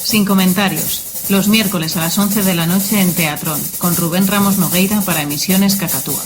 Sin comentarios, los miércoles a las 11 de la noche en Teatrón, con Rubén Ramos Nogueira para Emisiones Cacatúa.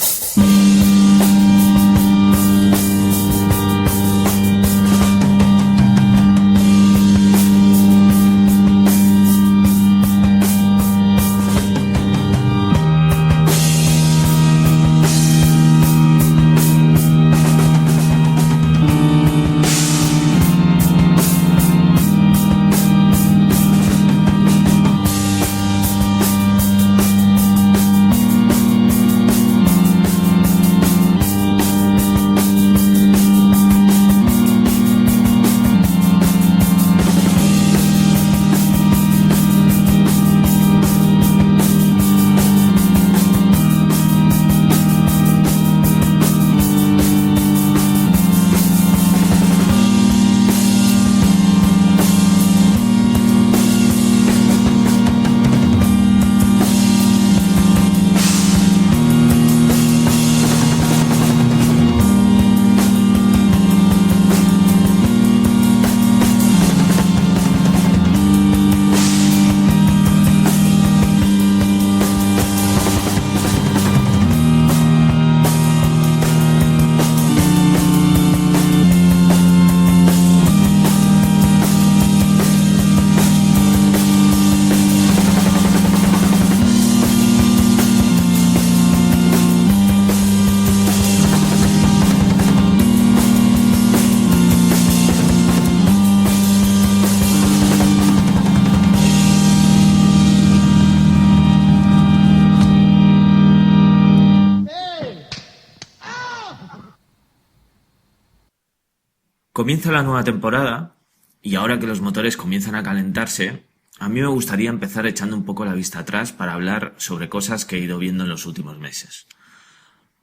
Comienza la nueva temporada y ahora que los motores comienzan a calentarse, a mí me gustaría empezar echando un poco la vista atrás para hablar sobre cosas que he ido viendo en los últimos meses.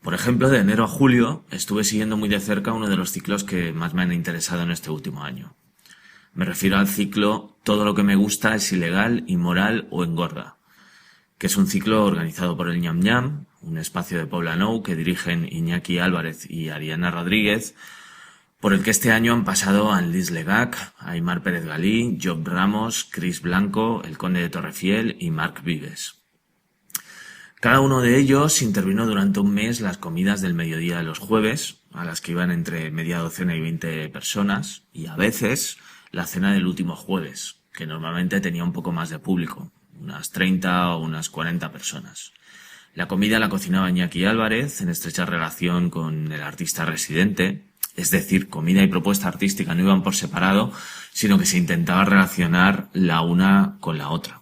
Por ejemplo, de enero a julio estuve siguiendo muy de cerca uno de los ciclos que más me han interesado en este último año. Me refiero al ciclo Todo lo que me gusta es ilegal, inmoral o engorda, que es un ciclo organizado por el Ñam Ñam, un espacio de Poblenou que dirigen Iñaki Álvarez y Ariana Rodríguez, por el que este año han pasado Annelise Legac, Aimar Pérez Galí, Job Ramos, Chris Blanco, el Conde de Torrefiel y Marc Vives. Cada uno de ellos intervino durante un mes las comidas del mediodía de los jueves, a las que iban entre media docena y 20 personas, y a veces la cena del último jueves, que normalmente tenía un poco más de público, unas 30 o unas 40 personas. La comida la cocinaba Iñaki Álvarez en estrecha relación con el artista residente. Es decir, comida y propuesta artística no iban por separado, sino que se intentaba relacionar la una con la otra.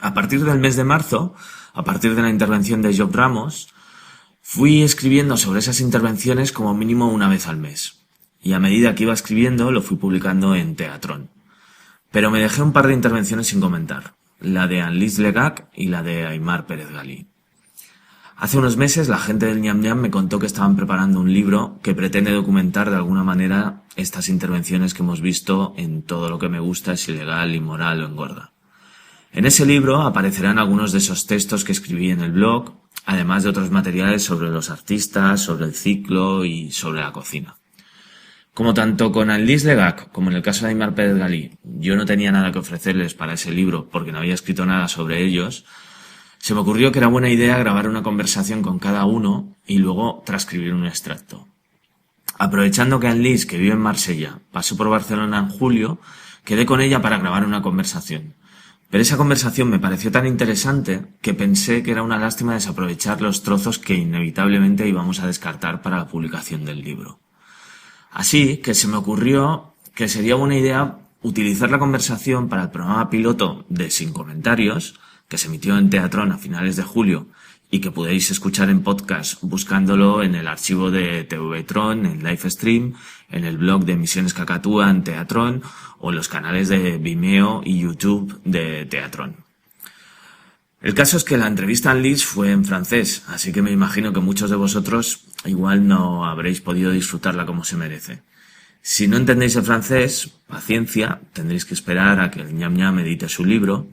A partir del mes de marzo, a partir de la intervención de Job Ramos, fui escribiendo sobre esas intervenciones como mínimo una vez al mes. Y a medida que iba escribiendo, lo fui publicando en Teatrón. Pero me dejé un par de intervenciones sin comentar, la de Annelise Legac y la de Aimar Pérez Galí. Hace unos meses la gente del Ñam Ñam me contó que estaban preparando un libro que pretende documentar de alguna manera estas intervenciones que hemos visto en Todo lo que me gusta es ilegal, inmoral o engorda. En ese libro aparecerán algunos de esos textos que escribí en el blog, además de otros materiales sobre los artistas, sobre el ciclo y sobre la cocina. Como tanto con Annelise Legac como en el caso de Aimar Pérez Galí yo no tenía nada que ofrecerles para ese libro porque no había escrito nada sobre ellos, se me ocurrió que era buena idea grabar una conversación con cada uno y luego transcribir un extracto. Aprovechando que Annelise, que vive en Marsella, pasó por Barcelona en julio, quedé con ella para grabar una conversación. Pero esa conversación me pareció tan interesante que pensé que era una lástima desaprovechar los trozos que inevitablemente íbamos a descartar para la publicación del libro. Así que se me ocurrió que sería buena idea utilizar la conversación para el programa piloto de Sin Comentarios, que se emitió en Teatrón a finales de julio y que podéis escuchar en podcast buscándolo en el archivo de TVTron, en Livestream, en el blog de Emisiones Cacatúa en Teatrón o en los canales de Vimeo y YouTube de Teatrón. El caso es que la entrevista a Annelise fue en francés, así que me imagino que muchos de vosotros igual no habréis podido disfrutarla como se merece. Si no entendéis el francés, paciencia, tendréis que esperar a que el Ñam Ñam edite su libro.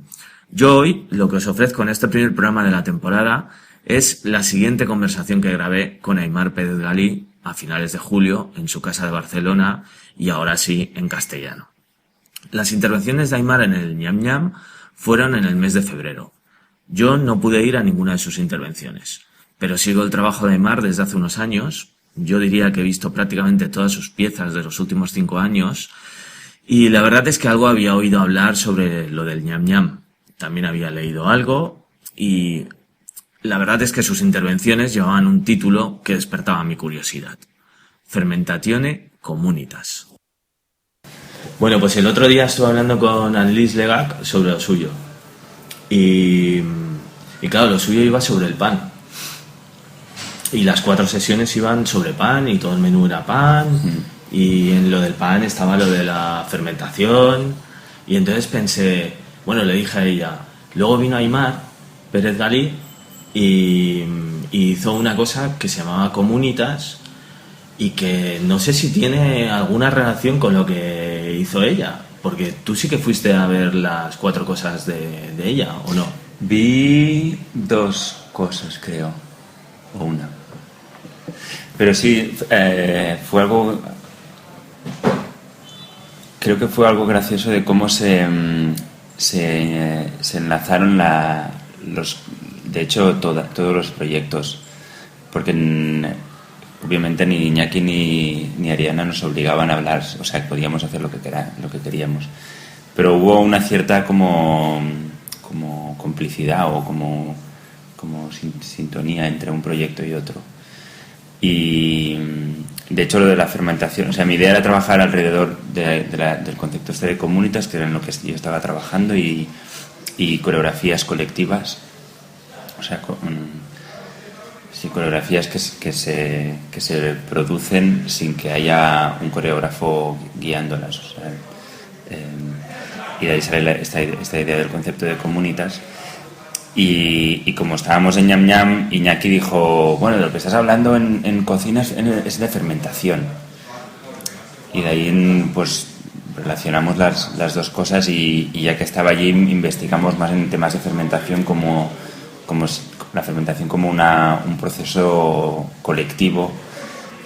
Yo hoy lo que os ofrezco en este primer programa de la temporada es la siguiente conversación que grabé con Aimar Pérez Galí a finales de julio en su casa de Barcelona y ahora sí en castellano. Las intervenciones de Aimar en el ñam ñam fueron en el mes de febrero. Yo no pude ir a ninguna de sus intervenciones, pero sigo el trabajo de Aimar desde hace unos años. Yo diría que he visto prácticamente todas sus piezas de los últimos 5 años y la verdad es que algo había oído hablar sobre lo del ñam ñam. También había leído algo y la verdad es que sus intervenciones llevaban un título que despertaba mi curiosidad. Fermentatione Communitas. Bueno, pues el otro día estuve hablando con Annelise Legac sobre lo suyo. Y claro, lo suyo iba sobre el pan. Y las 4 sesiones iban sobre pan y todo el menú era pan. Y en lo del pan estaba lo de la fermentación. Y entonces pensé, bueno, le dije a ella, luego vino Aimar Pérez Galí y hizo una cosa que se llamaba Communitas y que no sé si tiene alguna relación con lo que hizo ella, porque tú sí que fuiste a ver las 4 cosas de ella, ¿o no? Vi 2 cosas, creo, o una. Pero sí, fue algo... Creo que fue algo gracioso de cómo se enlazaron de hecho, todos los proyectos, porque obviamente ni Iñaki ni Ariana nos obligaban a hablar, o sea, podíamos hacer lo que queríamos, pero hubo una cierta como complicidad o como sintonía entre un proyecto y otro. Y de hecho lo de la fermentación, o sea, mi idea era trabajar alrededor del concepto este de Communitas, que era en lo que yo estaba trabajando, y coreografías colectivas, o sea, sí, coreografías que se producen sin que haya un coreógrafo guiándolas, o sea, y de ahí sale esta idea del concepto de Communitas. Y como estábamos en ñam ñam, Iñaki dijo, bueno, de lo que estás hablando en cocina es de fermentación. Y de ahí pues relacionamos las 2 cosas y ya que estaba allí investigamos más en temas de fermentación como la fermentación como un proceso colectivo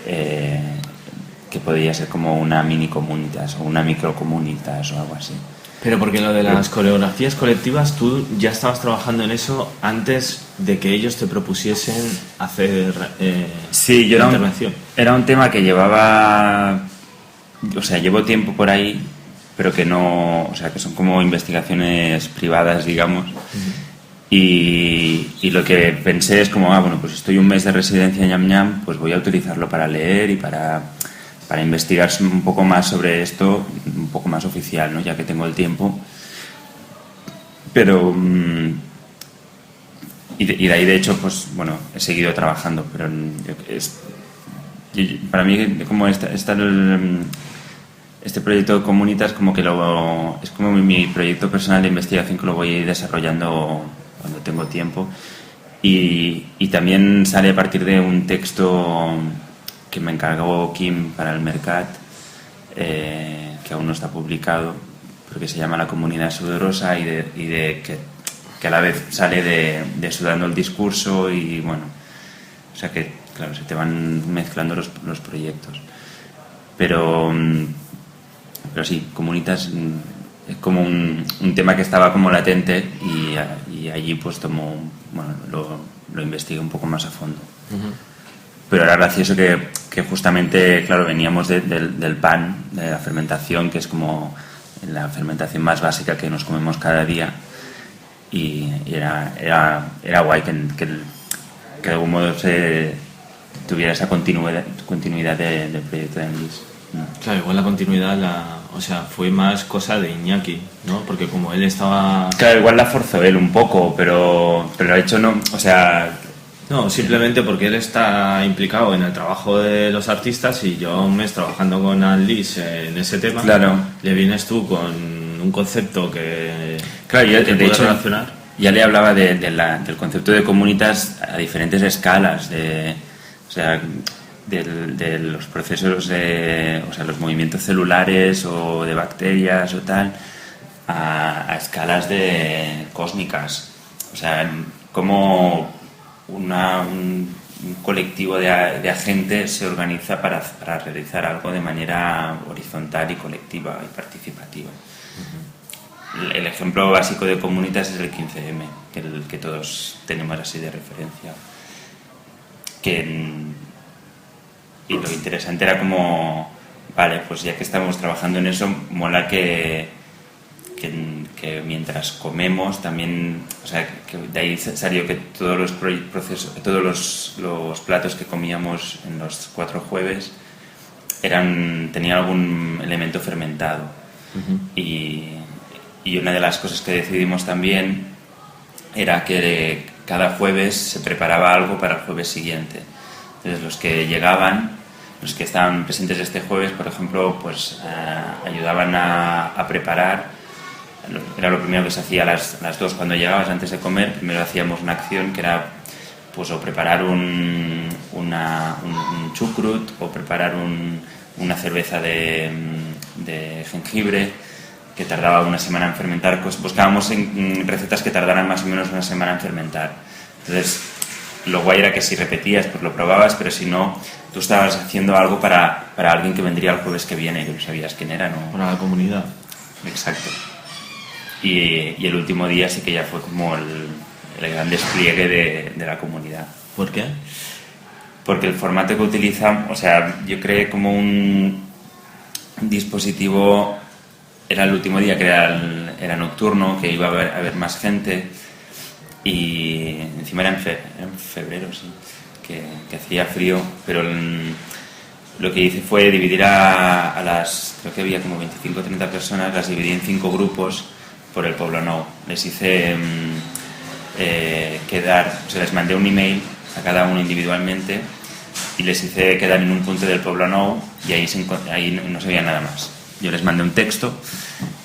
que podría ser como una mini comunitas o una micro comunitas o algo así. Pero porque lo de las coreografías colectivas, tú ya estabas trabajando en eso antes de que ellos te propusiesen hacer sí, yo intervención. Era un tema que llevaba, o sea, llevo tiempo por ahí, pero que no, o sea, que son como investigaciones privadas, digamos. Y lo que pensé es como, bueno, pues estoy un mes de residencia en ñam ñam, pues voy a utilizarlo para leer y para investigar un poco más sobre esto, un poco más oficial, ¿no? Ya que tengo el tiempo. Pero y de ahí, de hecho, pues bueno, he seguido trabajando, pero para mí como este proyecto de Communitas como que es como mi proyecto personal de investigación, que lo voy desarrollando cuando tengo tiempo, y también sale a partir de un texto que me encargó Kim para el Mercat, que aún no está publicado, pero que se llama La Comunidad Sudorosa, que a la vez sale de Sudando el Discurso, y bueno, o sea que claro, se te van mezclando los proyectos, pero sí, Communitas es como un tema que estaba como latente, y allí pues lo investigué un poco más a fondo. Pero era gracioso que justamente, claro, veníamos del pan, de la fermentación, que es como la fermentación más básica que nos comemos cada día, y era guay que de algún modo se tuviera esa continuidad del proyecto de Annelise. Claro, igual la continuidad o sea, fue más cosa de Iñaki, ¿no? Porque como él estaba... Claro, igual la forzó él un poco, pero de hecho no, o sea... No, simplemente porque él está implicado en el trabajo de los artistas, y yo un mes trabajando con Annelise en ese tema. Claro. Le vienes tú con un concepto que... Claro, yo de hecho relacionar. Ya le hablaba del concepto de Communitas a diferentes escalas, o sea, de los procesos o sea, los movimientos celulares o de bacterias o tal, a escalas cósmicas. O sea, como un colectivo de agentes se organiza para realizar algo de manera horizontal y colectiva y participativa. El ejemplo básico de Comunitas es el 15M, el que todos tenemos así de referencia. Y lo interesante era como, vale, pues ya que estamos trabajando en eso, mola que mientras comemos también, o sea, que de ahí salió que todos los procesos, todos los platos que comíamos en los 4 jueves tenían algún elemento fermentado. Y una de las cosas que decidimos también era que cada jueves se preparaba algo para el jueves siguiente. Entonces los que llegaban, los que estaban presentes este jueves, por ejemplo, pues ayudaban a preparar. Era lo primero que se hacía a las 2 cuando llegabas, antes de comer. Primero hacíamos una acción que era pues o preparar un chucrut o preparar una cerveza de jengibre que tardaba una semana en fermentar. Buscábamos en recetas que tardaran más o menos una semana en fermentar. Entonces, lo guay era que si repetías, pues lo probabas, pero si no, tú estabas haciendo algo para alguien que vendría el jueves que viene, que no sabías quién era, ¿no? Para la comunidad. Exacto. Y el último día sí que ya fue como el gran despliegue de la comunidad. ¿Por qué? Porque el formato que utilizamos, o sea, yo creé como un dispositivo, era el último día que era nocturno, que iba a haber más gente, y encima era en febrero, sí, que hacía frío, pero lo que hice fue dividir a las, creo que había como 25 o 30 personas, las dividí en 5 grupos por el Poblenou. Les hice les mandé un email a cada uno individualmente y les hice quedar en un punto del Poblenou y ahí no se veía nada más. Yo les mandé un texto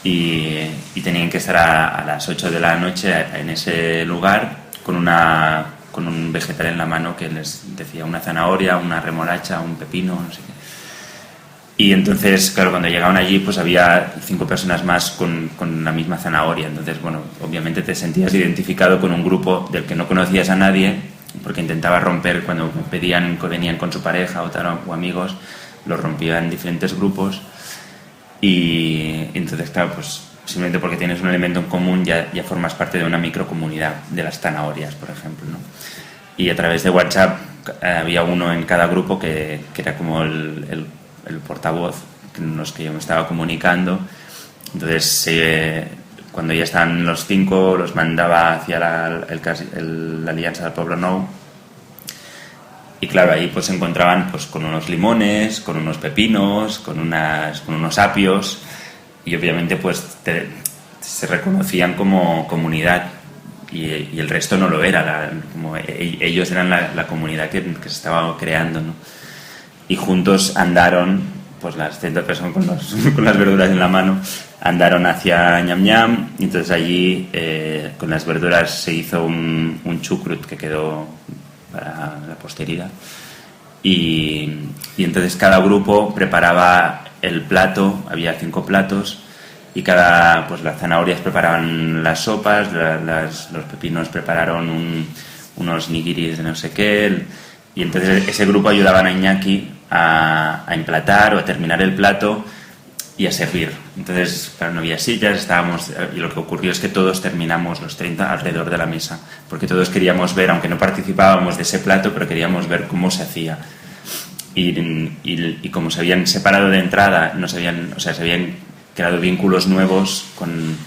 y tenían que estar a las 8 de la noche en ese lugar con un vegetal en la mano que les decía una zanahoria, una remolacha, un pepino, no sé qué. Y entonces, claro, cuando llegaban allí, pues había 5 personas más con la misma zanahoria. Entonces, bueno, obviamente te sentías identificado con un grupo del que no conocías a nadie, porque intentaba romper, cuando venían con su pareja o amigos, los rompía en diferentes grupos. Y entonces, claro, pues simplemente porque tienes un elemento en común ya formas parte de una microcomunidad de las zanahorias, por ejemplo, ¿no? Y a través de WhatsApp había uno en cada grupo que era como el portavoz con los que yo me estaba comunicando. Entonces cuando ya estaban los 5 los mandaba hacia la Alianza del Poblenou y claro, ahí pues se encontraban pues con unos limones, con unos pepinos, con unos apios y obviamente pues se reconocían como comunidad y el resto no lo era, como ellos eran la comunidad que se estaba creando, ¿no? Y juntos andaron, pues las 30 personas con las verduras en la mano, andaron hacia Ñam Ñam, y entonces allí con las verduras se hizo un chucrut que quedó para la posteridad. Y entonces cada grupo preparaba el plato, había 5 platos, y pues las zanahorias preparaban las sopas, los pepinos prepararon unos nigiris de no sé qué, y entonces ese grupo ayudaban a Iñaki a emplatar o a terminar el plato y a servir. Entonces, claro, no había sillas, y lo que ocurrió es que todos terminamos los 30 alrededor de la mesa, porque todos queríamos ver, aunque no participábamos de ese plato, pero queríamos ver cómo se hacía. Y como se habían separado de entrada, se habían creado vínculos nuevos con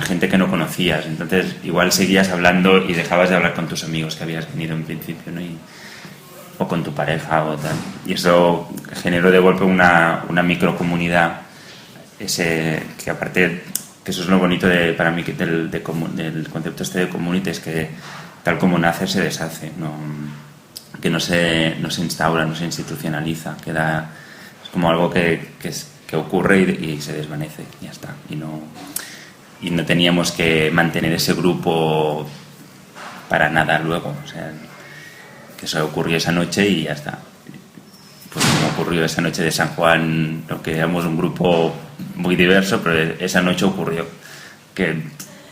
gente que no conocías. Entonces, igual seguías hablando y dejabas de hablar con tus amigos que habías venido en principio, ¿no? O con tu pareja o tal. Y eso generó de golpe una microcomunidad, que aparte, que eso es lo bonito para mí del concepto este de community, es que tal como nace se deshace, que no se instaura, no se institucionaliza, es como algo que ocurre y se desvanece, y ya está. Y no teníamos que mantener ese grupo para nada luego, o sea, que eso ocurrió esa noche y ya está. Pues como ocurrió esa noche de San Juan, lo que éramos un grupo muy diverso, pero esa noche ocurrió que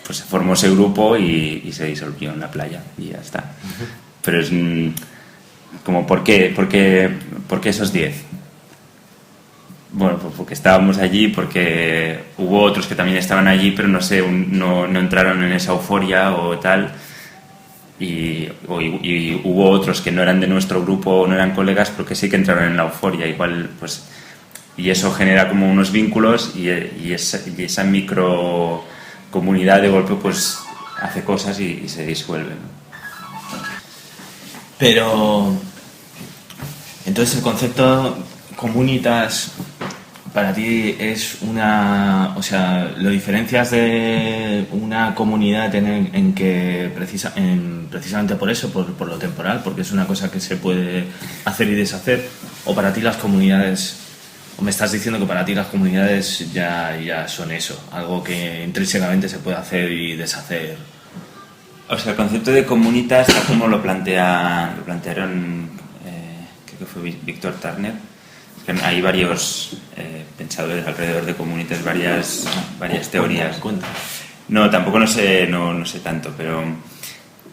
pues se formó ese grupo y se disolvió en la playa y ya está. Pero es como ¿por qué esos 10? Bueno, pues porque estábamos allí, porque hubo otros que también estaban allí, pero no sé, no entraron en esa euforia o tal. Y hubo otros que no eran de nuestro grupo, no eran colegas, pero que sí que entraron en la euforia. Igual, pues, y eso genera como unos vínculos y esa micro comunidad de golpe, pues, hace cosas y se disuelve, ¿no? Pero entonces el concepto comunitas para ti es una, o sea, lo diferencias de una comunidad en que precisamente por eso, por lo temporal, porque es una cosa que se puede hacer y deshacer, o para ti las comunidades, o me estás diciendo que para ti las comunidades ya son eso, algo que intrínsecamente se puede hacer y deshacer. O sea, el concepto de comunitas, tal como lo plantearon, creo que fue Víctor Turner. Hay varios pensadores alrededor de comunitas, varias teorías. No, tampoco no sé tanto,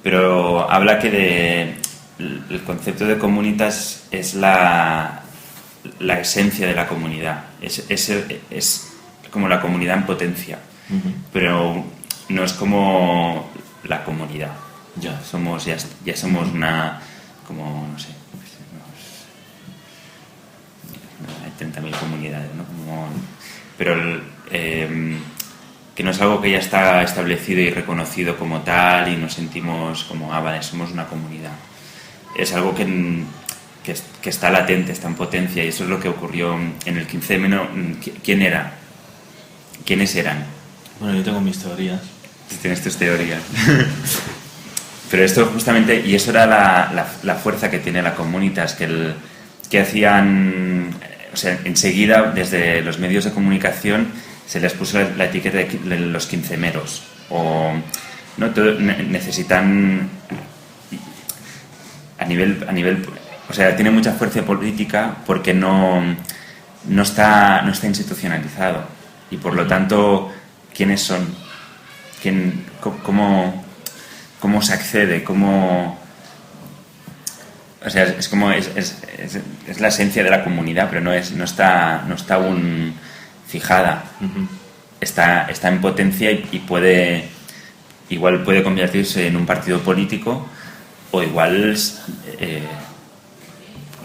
pero habla que el concepto de comunitas es la esencia de la comunidad. Es como la comunidad en potencia, pero no es como la comunidad. Ya somos una, como, no sé, hay 30.000 comunidades, ¿no? Pero que no es algo que ya está establecido y reconocido como tal y nos sentimos como, vale, somos una comunidad. Es algo que está latente, está en potencia, y eso es lo que ocurrió en el 15M. ¿Quién era? ¿Quiénes eran? Bueno, yo tengo mis teorías. Tienes tus teorías. Pero esto justamente, y eso era la fuerza que tiene la Comunitas, que hacían, o sea, enseguida desde los medios de comunicación se les puso la etiqueta de los quincemeros, o no necesitan a nivel, o sea, tiene mucha fuerza política porque no está institucionalizado, y por lo tanto, ¿quiénes son? ¿Cómo se accede? O sea, es como es la esencia de la comunidad, pero no está aún fijada. Está en potencia y igual puede convertirse en un partido político, o igual pues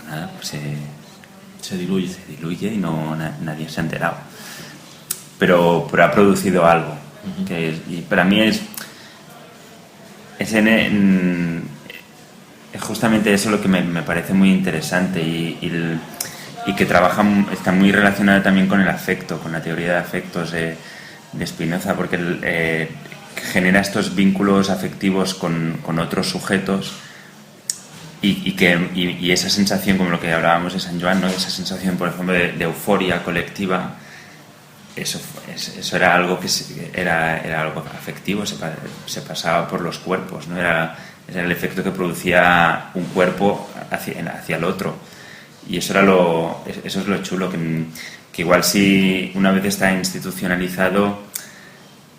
nada, pues se diluye y nadie se ha enterado. Pero ha producido algo. Y para mí es justamente eso lo que me parece muy interesante, y que está muy relacionado también con el afecto, con la teoría de afectos de Spinoza, porque genera estos vínculos afectivos con otros sujetos, y esa sensación, como lo que hablábamos de San Joan, ¿no? Esa sensación, por ejemplo, de euforia colectiva. Eso era algo era algo afectivo, se pasaba por los cuerpos, ¿no? Era el efecto que producía un cuerpo hacia el otro, y eso es lo chulo, que igual si una vez está institucionalizado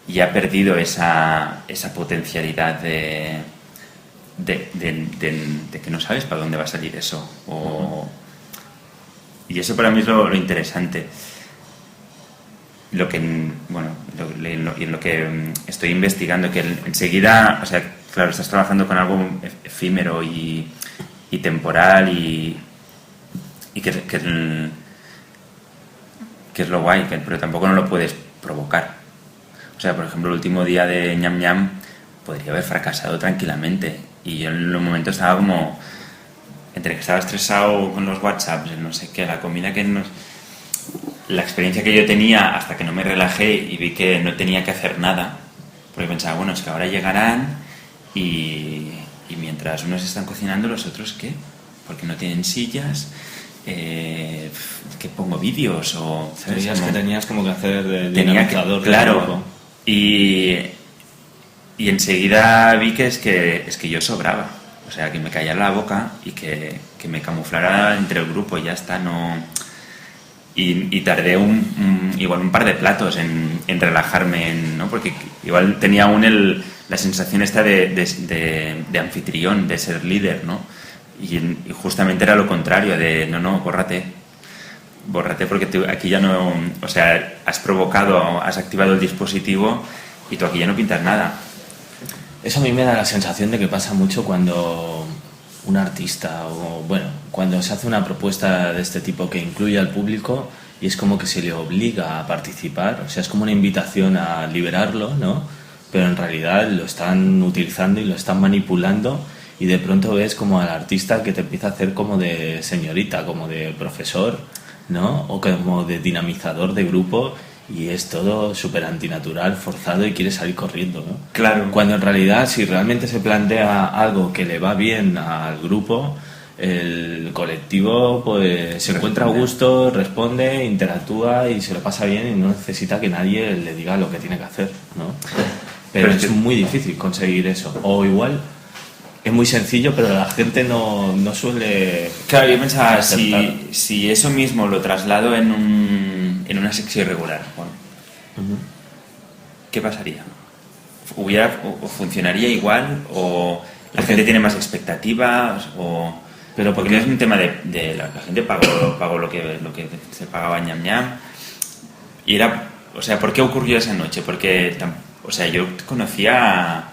ya ha perdido esa potencialidad de que no sabes para dónde va a salir eso, y eso para mí es lo interesante. En lo que estoy investigando, que enseguida, o sea, claro, estás trabajando con algo efímero y temporal, y que es lo guay, pero tampoco no lo puedes provocar. O sea, por ejemplo, el último día de Ñam Ñam podría haber fracasado tranquilamente, y yo en un momento estaba como, entre que estaba estresado con los WhatsApps, no sé qué, la comida que nos... La experiencia que yo tenía, hasta que no me relajé y vi que no tenía que hacer nada, porque pensaba, bueno, es que ahora llegarán y mientras unos están cocinando, los otros ¿qué? Porque no tienen sillas, que pongo vídeos, o ¿sabes? Que tenías como que hacer de dinamizador, claro, y enseguida vi que es que yo sobraba, o sea, que me caía la boca y que me camuflara entre el grupo, y ya está, no... Y tardé igual un par de platos en relajarme, ¿no? Porque igual tenía aún la sensación esta de anfitrión, de ser líder, ¿no? Y justamente era lo contrario, de no, córrate. bórrate porque aquí ya no... O sea, has provocado, has activado el dispositivo y tú aquí ya no pintas nada. Eso a mí me da la sensación de que pasa mucho cuando un artista o, bueno, cuando se hace una propuesta de este tipo que incluye al público y es como que se le obliga a participar, o sea, es como una invitación a liberarlo, ¿no? Pero en realidad lo están utilizando y lo están manipulando y de pronto ves como al artista que te empieza a hacer como de señorita, como de profesor, ¿no? O como de dinamizador de grupo y es todo súper antinatural, forzado y quiere salir corriendo, ¿no? Claro. Cuando en realidad si realmente se plantea algo que le va bien al grupo, el colectivo pues se encuentra a gusto, responde, interactúa y se lo pasa bien y no necesita que nadie le diga lo que tiene que hacer, ¿no? Pero es muy difícil conseguir eso. O igual es muy sencillo, pero la gente no suele... Claro, yo pensaba, si eso mismo lo traslado en una sección irregular, bueno, ¿qué pasaría? ¿O funcionaría igual? ¿O la gente tiene más expectativas? ¿O...? Pero porque no es un tema de la gente pagó lo que se pagaba en Ñam Ñam. Y era... O sea, ¿por qué ocurrió esa noche? Porque... O sea, yo conocía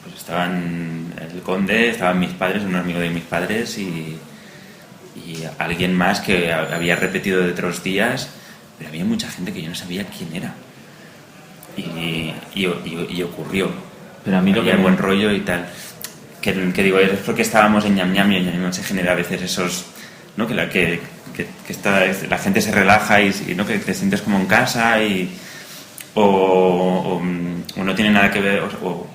pues estaban el conde, estaban mis padres, un amigo de mis padres y alguien más que había repetido de otros días, pero había mucha gente que yo no sabía quién era. Y ocurrió. Pero a mí lo había que buen rollo y tal. Que digo, es porque estábamos en Ñam Ñam y en Ñam Ñam se genera a veces esos... ¿no? Que la gente se relaja y ¿no? Que te sientes como en casa y... O no tiene nada que ver,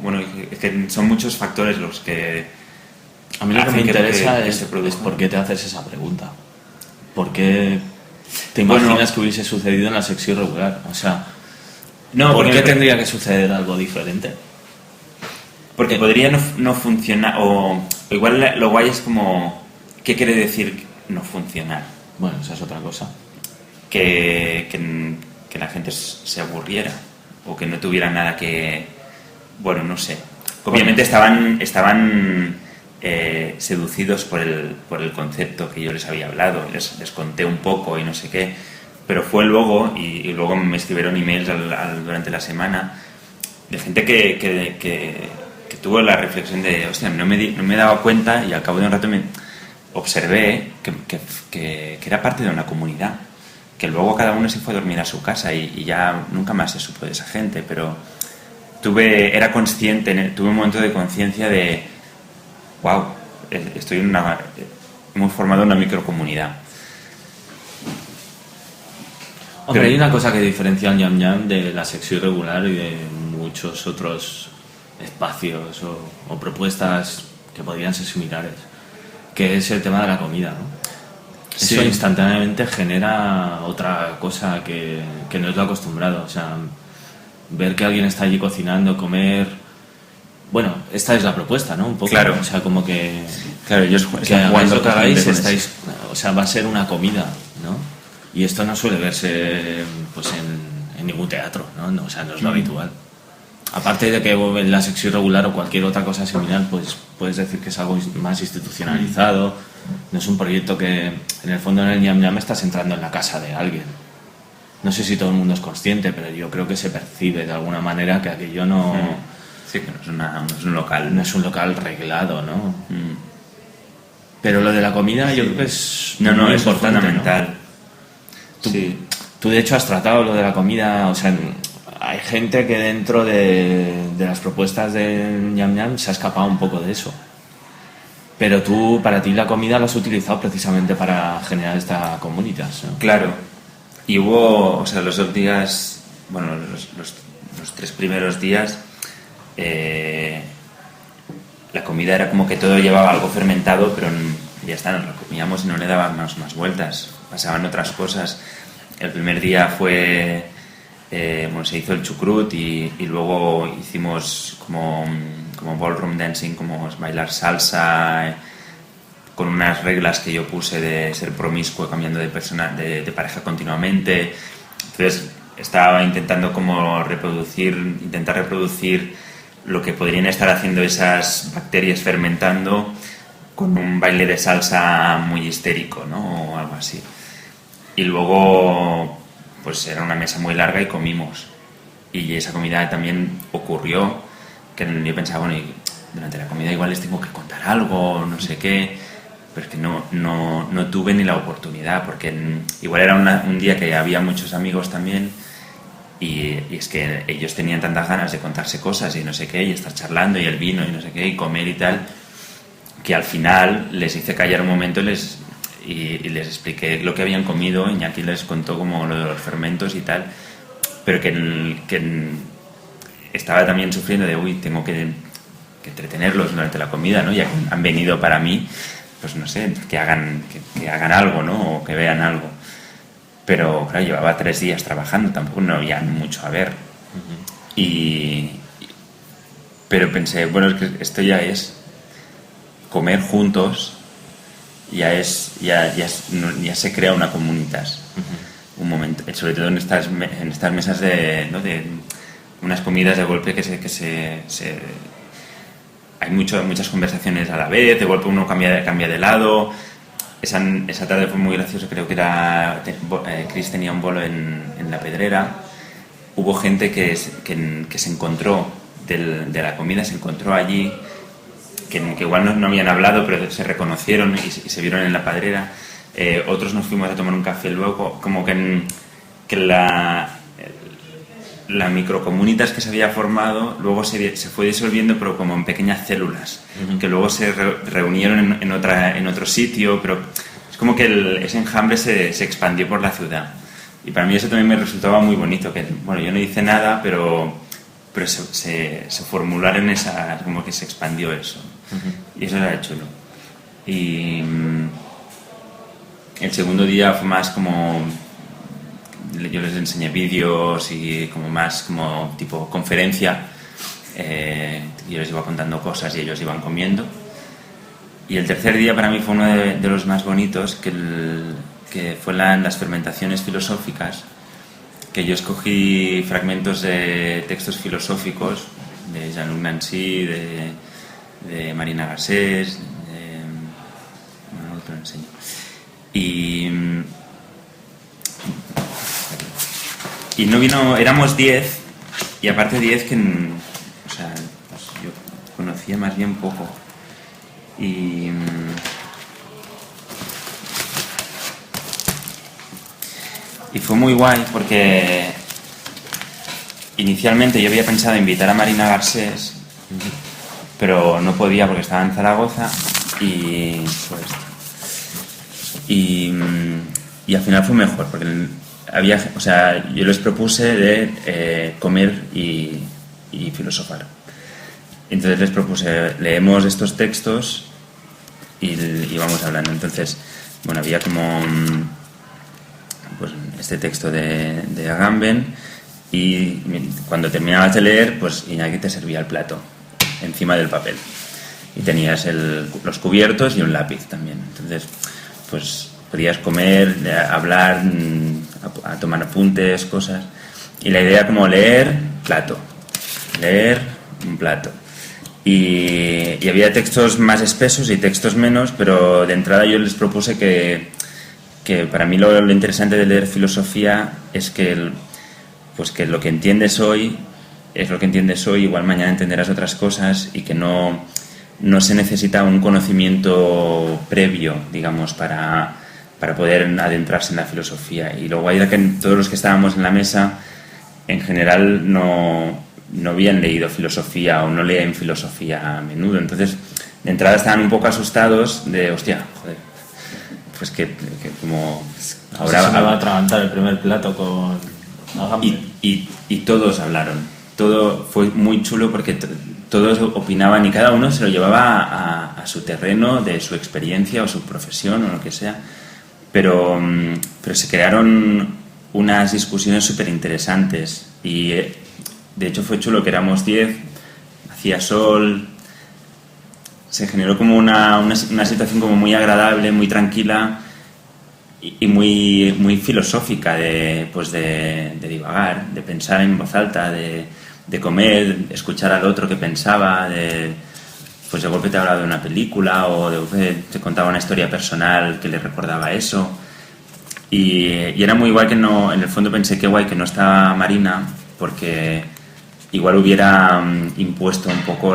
bueno, es que son muchos factores los que... A mí lo que me interesa es por qué te haces esa pregunta. ¿Por qué te imaginas que hubiese sucedido en la sección regular? O sea, ¿por qué tendría que suceder algo diferente? Porque podría no funcionar, o igual lo guay es como... ¿Qué quiere decir no funcionar? Bueno, esa es otra cosa. Que la gente se aburriera o que no tuviera nada que... Bueno, no sé. Obviamente estaban seducidos por el concepto que yo les había hablado. Les conté un poco y no sé qué. Pero fue luego, y luego me escribieron emails durante la semana de gente que tuvo la reflexión de, hostia, no me daba cuenta y al cabo de un rato me observé que era parte de una comunidad. Que luego cada uno se fue a dormir a su casa y ya nunca más se supo de esa gente, pero era consciente, tuve un momento de conciencia de wow, hemos formado una microcomunidad. Hombre, hay una cosa que diferencia al Ñam Ñam de la sección irregular y de muchos otros espacios o propuestas que podrían ser similares, que es el tema de la comida, ¿no? Sí. Eso instantáneamente genera otra cosa que no es lo acostumbrado. O sea, ver que alguien está allí cocinando, comer... Bueno, esta es la propuesta, ¿no? Un poco. Claro. O sea, como que... Claro, ellos que hagáis lo que hagáis, o sea, va a ser una comida, ¿no? Y esto no suele verse pues en ningún teatro, ¿no? O sea, no es lo habitual. Aparte de que en la sección regular o cualquier otra cosa similar, pues puedes decir que es algo más institucionalizado. No es un proyecto que, en el fondo, en el Ñam Ñam estás entrando en la casa de alguien. No sé si todo el mundo es consciente, pero yo creo que se percibe de alguna manera que aquello no... Sí, que no es un local. No es un local reglado, ¿no? Pero lo de la comida yo creo que es muy es importante, fundamental. ¿no? Tú, de hecho, has tratado lo de la comida, o sea... Hay gente que dentro de las propuestas del Ñam Ñam se ha escapado un poco de eso. Pero tú, para ti, la comida la has utilizado precisamente para generar esta comunidad, ¿no? Claro. Y hubo, o sea, los 2 días, bueno, los 3 primeros días, la comida era como que todo llevaba algo fermentado, pero ya está, nos lo comíamos y no le dábamos más vueltas. Pasaban otras cosas. El primer día fue... se hizo el chucrut y luego hicimos como ballroom dancing, como bailar salsa con unas reglas que yo puse de ser promiscuo, cambiando de pareja continuamente. Entonces estaba intentando intentar reproducir lo que podrían estar haciendo esas bacterias fermentando con un baile de salsa muy histérico, ¿no? O algo así. Y luego, pues era una mesa muy larga y comimos. Y esa comida también ocurrió, que yo pensaba, bueno, durante la comida igual les tengo que contar algo, no sé qué, pero es que no tuve ni la oportunidad, porque igual era un día que había muchos amigos también, y es que ellos tenían tantas ganas de contarse cosas y no sé qué, y estar charlando, y el vino, y no sé qué, y comer y tal, que al final les hice callar un momento y les expliqué lo que habían comido. Iñaki les contó como lo de los fermentos y tal, pero que estaba también sufriendo de, tengo que entretenerlos durante la comida, ¿no? Ya que han venido para mí, pues no sé, que hagan algo, ¿no? O que vean algo. Pero claro, llevaba 3 días trabajando, tampoco no había mucho a ver. Pero pensé, bueno, es que esto ya es comer juntos, ya se crea una comunidad. Un momento, sobre todo en estas mesas de unas comidas de golpe que hay muchas conversaciones a la vez, de golpe uno cambia de lado. Esa tarde fue muy gracioso, creo que Chris tenía un bolo en La Pedrera. Hubo gente que se encontró de la comida, se encontró allí, que igual no habían hablado, pero se reconocieron y se vieron en La Pedrera. Otros nos fuimos a tomar un café luego, como que la microcomunitas que se había formado luego se fue disolviendo, pero como en pequeñas células, que luego se reunieron en otro sitio, pero es como que ese enjambre se expandió por la ciudad. Y para mí eso también me resultaba muy bonito, que bueno, yo no hice nada, pero se formularon esas, como que se expandió eso. Y eso era chulo. Y el segundo día fue más como, yo les enseñé vídeos y como más como tipo conferencia. Yo les iba contando cosas y ellos iban comiendo. Y el tercer día para mí fue uno de los más bonitos, que fue las fermentaciones filosóficas, que yo escogí fragmentos de textos filosóficos de Jean-Luc Nancy, de Marina Garcés, te lo enseño. Y no vino, éramos 10, y aparte 10 que, o sea, pues yo conocía más bien poco. Y fue muy guay porque inicialmente yo había pensado invitar a Marina Garcés, pero no podía porque estaba en Zaragoza y al final fue mejor porque yo les propuse de comer y filosofar. Entonces les propuse, leemos estos textos y vamos hablando. Entonces, bueno, había como pues este texto de Agamben, y cuando terminabas de leer, pues Iñaki te servía el plato encima del papel y tenías los cubiertos y un lápiz también. Entonces, pues podías comer, hablar, a tomar apuntes, cosas. Y la idea como leer, plato, leer, un plato. Y había textos más espesos y textos menos, pero de entrada yo les propuse que para mí lo interesante de leer filosofía es que lo que entiendes hoy es lo que entiendes hoy, igual mañana entenderás otras cosas, y que no se necesita un conocimiento previo, digamos, para poder adentrarse en la filosofía. Y lo guay era que todos los que estábamos en la mesa en general no habían leído filosofía o no leen filosofía a menudo. Entonces, de entrada estaban un poco asustados de, hostia, joder, pues que como ahora se me va a atragantar el primer plato con Agamben. Y todos hablaron. Todo fue muy chulo porque todos opinaban y cada uno se lo llevaba a su terreno de su experiencia o su profesión o lo que sea. Pero se crearon unas discusiones súper interesantes y de hecho fue chulo que éramos 10, hacía sol, se generó como una situación como muy agradable, muy tranquila y muy, muy filosófica de divagar, de pensar en voz alta, de comer, escuchar al otro que pensaba, pues de golpe te hablaba de una película o de golpe te contaba una historia personal que le recordaba eso. Y era muy guay que no, en el fondo pensé que guay que no estaba Marina, porque igual hubiera impuesto un poco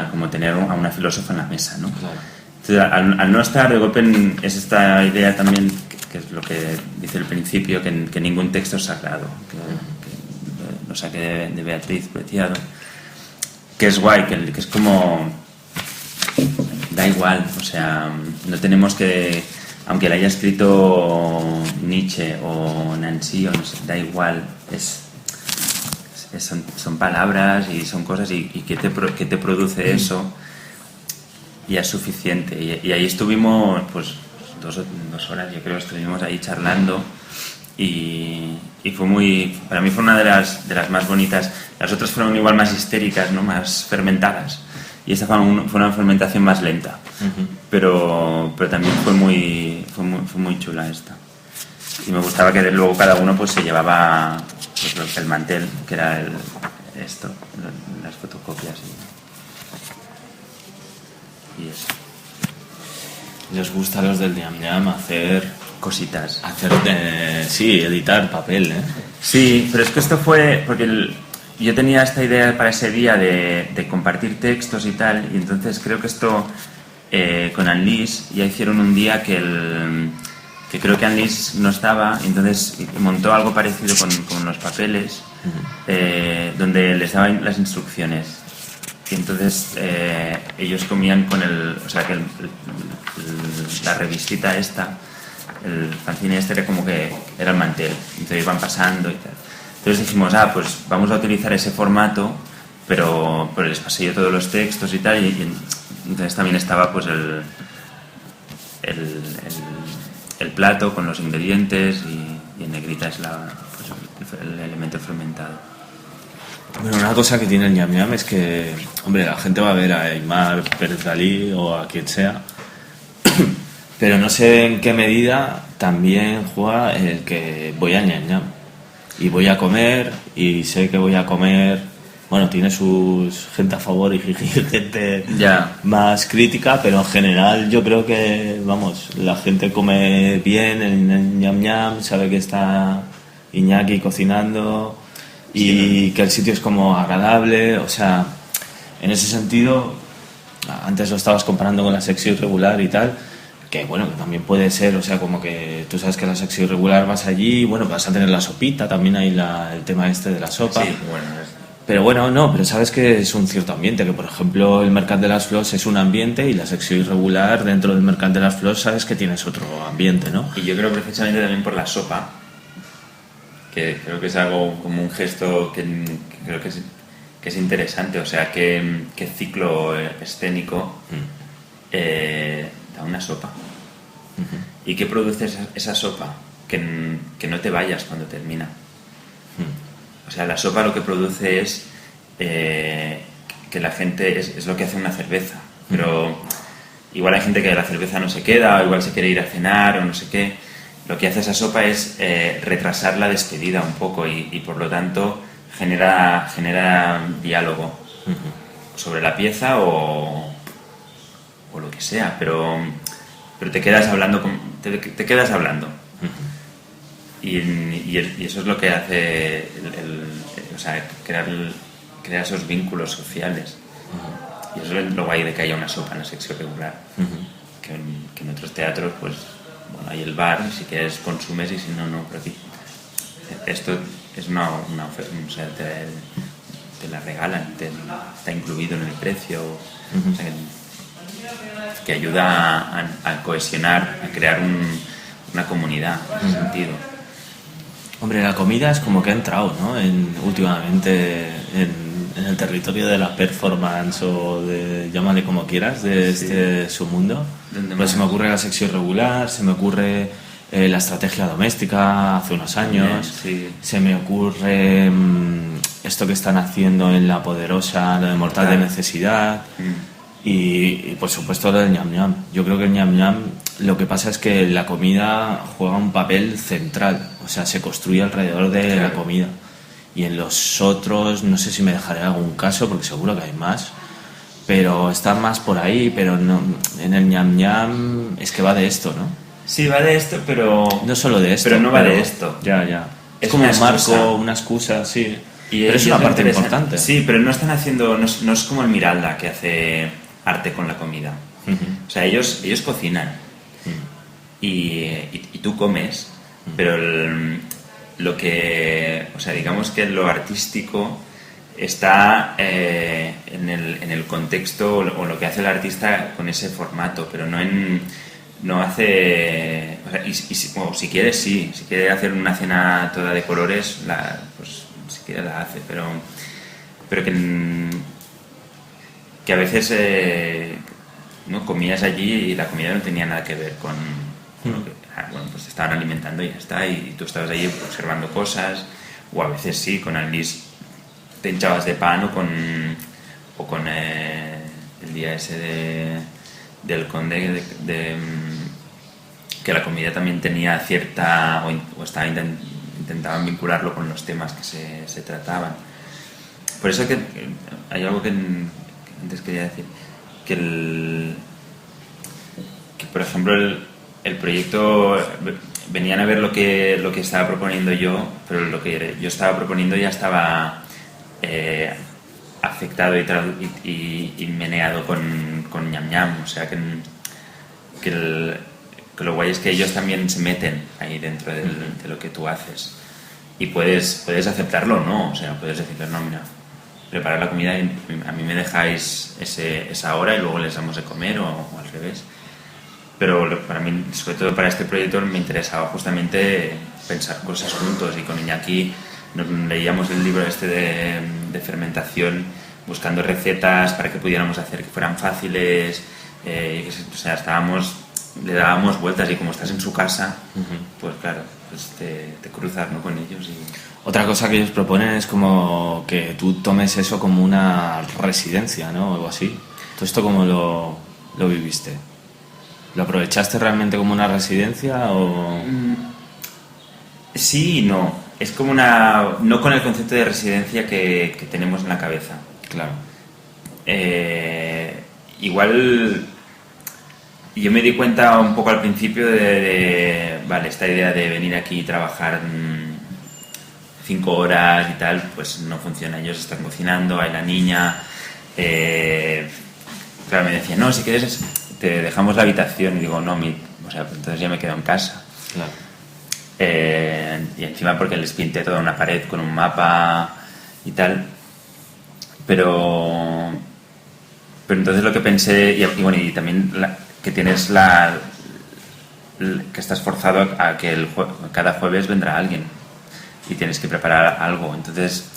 como tener a una filósofa en la mesa, ¿no? Claro. Entonces, al no estar, de golpe es esta idea también, que es lo que dice el principio, que ningún texto es sagrado, que lo saqué de Beatriz Preciado, que es guay, que es como... da igual, o sea, no tenemos que... aunque la haya escrito Nietzsche o Nancy, o no sé, da igual, son palabras y son cosas y ¿qué te produce eso? Ya es suficiente. Y ahí estuvimos pues 2 horas, yo creo, estuvimos ahí charlando y fue muy... para mí fue una de las más bonitas. Las otras fueron igual más histéricas, ¿no? Más fermentadas. Y esta fue una fermentación más lenta. Uh-huh. Pero también fue muy chula esta. Y me gustaba que luego cada uno pues se llevaba pues, el mantel, que era las fotocopias y eso. ¿Les gusta a los del Ñam Ñam hacer cositas? Sí, editar papel, ¿eh? Sí, pero es que esto fue porque yo tenía esta idea para ese día de compartir textos y tal, y entonces creo que esto con Annelise ya hicieron un día que creo que Annelise no estaba, y entonces montó algo parecido con los papeles, donde les daban las instrucciones. Y entonces ellos comían con la revistita esta, el fanzine este era como que era el mantel, entonces iban pasando y tal. Entonces dijimos, pues vamos a utilizar ese formato, pero les pasé yo todos los textos y tal, y entonces también estaba pues el plato con los ingredientes y en negrita es el elemento fermentado. Bueno, una cosa que tiene el Ñam Ñam es que, hombre, la gente va a ver a Aymar Pérez Dalí o a quien sea, pero no sé en qué medida también juega el que voy al Ñam Ñam y voy a comer y sé que voy a comer, bueno, tiene sus gente a favor y gente más crítica, pero en general yo creo que, vamos, la gente come bien en el Ñam Ñam, sabe que está Iñaki cocinando y que el sitio es como agradable, o sea, en ese sentido, antes lo estabas comparando con la sección regular y tal, que bueno, que también puede ser, o sea, como que tú sabes que la sección regular vas allí, bueno, vas a tener la sopita, también hay el tema este de la sopa. Sí, bueno, pero bueno, no, pero sabes que es un cierto ambiente, que por ejemplo el Mercat de las Flors es un ambiente y la sección irregular dentro del Mercat de las Flors sabes que tienes otro ambiente, ¿no? Y yo creo precisamente también por la sopa, que creo que es algo como un gesto que creo que es interesante, o sea, qué ciclo escénico da una sopa. Uh-huh. ¿Y qué produce esa sopa? Que no te vayas cuando termina. O sea, la sopa lo que produce es que la gente es lo que hace una cerveza, pero igual hay gente que la cerveza no se queda, o igual se quiere ir a cenar o no sé qué. Lo que hace esa sopa es retrasar la despedida un poco y por lo tanto genera diálogo sobre la pieza o lo que sea, pero te quedas hablando te quedas hablando. Y eso es lo que hace o sea, crear esos vínculos sociales. Y eso es lo guay de que haya una sopa en la sección regular, que en otros teatros pues bueno, hay el bar, si quieres consumes y si no, pero aquí esto es una oferta, o sea, te la regalan, está incluido en el precio, o sea, que ayuda a cohesionar, a crear una comunidad en ese sentido. Hombre, la comida es como que ha entrado, ¿no? Últimamente en el territorio de la performance o llámale como quieras, de este submundo. Pues se me ocurre la sección regular, se me ocurre la estrategia doméstica hace unos años, se me ocurre esto que están haciendo en La Poderosa, lo de Mortal de Necesidad y por supuesto lo del Ñam Ñam. Yo creo que el Ñam Ñam lo que pasa es que la comida juega un papel central, o sea, se construye alrededor de la comida. Y en los otros, no sé si me dejaré algún caso, porque seguro que hay más, pero está más por ahí, pero no, en el ñam ñam es que va de esto, ¿no? Sí, va de esto, pero... No solo de esto. Pero no va de esto. Ya, ya. Es Es como una un marco, excusa. una excusa, sí. Y pero es una lo parte interesante. importante. Sí, pero no están haciendo... No es como el Miralda, que hace arte con la comida. Ujú. O sea, ellos cocinan y tú comes, pero lo que... O sea, digamos que lo artístico está en el contexto o lo que hace el artista con ese formato, pero no hace... O sea, si quieres, sí. Si quiere hacer una cena toda de colores, pues si quiere la hace, pero que a veces no comías allí y la comida no tenía nada que ver con lo que... Bueno, pues te estaban alimentando y ya está, y tú estabas allí observando cosas, o a veces sí, con Alice te hinchabas de pan o con el día ese del conde que la comida también tenía cierta o estaba intentaban vincularlo con los temas que se trataban. Por eso que hay algo que antes quería decir, que por ejemplo el proyecto venían a ver lo que estaba proponiendo yo, pero lo que yo estaba proponiendo ya estaba afectado y meneado con ñam ñam, o sea que lo guay es que ellos también se meten ahí dentro de lo que tú haces y puedes aceptarlo o no, o sea, puedes decirles no, mira, preparar la comida y a mí me dejáis esa hora y luego les damos de comer o al revés. Pero para mí, sobre todo para este proyecto, me interesaba justamente pensar cosas juntos, y con Iñaki leíamos el libro este de fermentación, buscando recetas para que pudiéramos hacer que fueran fáciles, o sea, le dábamos vueltas, y como estás en su casa, pues claro, pues te cruzas, ¿no?, con ellos. Otra cosa que ellos proponen es como que tú tomes eso como una residencia, ¿no?, o algo así. ¿Tú esto cómo lo viviste? ¿Lo aprovechaste realmente como una residencia o...? Sí y no. Es como no con el concepto de residencia que tenemos en la cabeza. Claro. Igual yo me di cuenta un poco al principio vale, esta idea de venir aquí y trabajar 5 horas y tal, pues no funciona. Ellos están cocinando, hay la niña. Claro, me decían, no, si quieres te dejamos la habitación, y digo, no, o sea, pues entonces ya me quedo en casa. Claro. Y encima porque les pinté toda una pared con un mapa y tal, pero entonces lo que pensé, y bueno, y también que tienes que estás forzado a que cada jueves vendrá alguien y tienes que preparar algo, entonces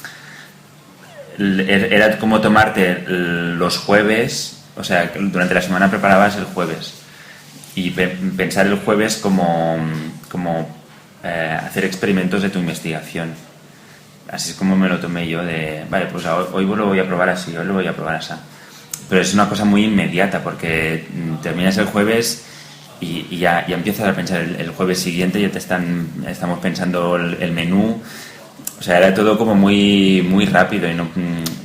era como tomarte los jueves, o sea, durante la semana preparabas el jueves y pensar el jueves como hacer experimentos de tu investigación. Así es como me lo tomé yo, vale, pues hoy lo voy a probar así, hoy lo voy a probar así. Pero es una cosa muy inmediata, porque terminas el jueves y ya empiezas a pensar el jueves siguiente, ya estamos pensando el menú. O sea, era todo como muy, muy rápido y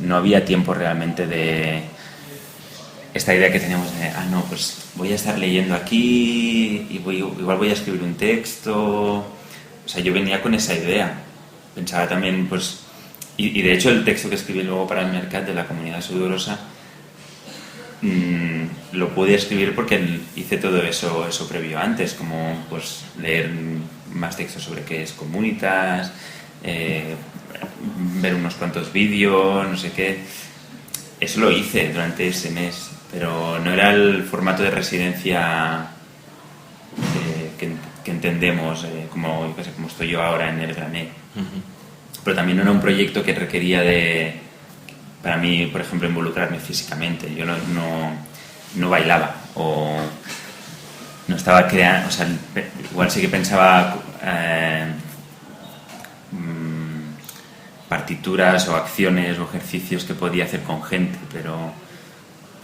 no había tiempo realmente de esta idea que teníamos de, no, pues voy a estar leyendo aquí y igual voy a escribir un texto. O sea, yo venía con esa idea. Pensaba también, pues... Y de hecho el texto que escribí luego para el Mercat de la Comunidad Sudorosa lo pude escribir porque hice todo eso previo antes, como pues leer más textos sobre qué es Comunitas, ver unos cuantos vídeos, no sé qué. Eso lo hice durante ese mes, pero no era el formato de residencia que entendemos, como estoy yo ahora en el Grané. Pero también no era un proyecto que requería para mí, por ejemplo, involucrarme físicamente. Yo no bailaba o no estaba creando, o sea, igual sí que pensaba partituras o acciones o ejercicios que podía hacer con gente, pero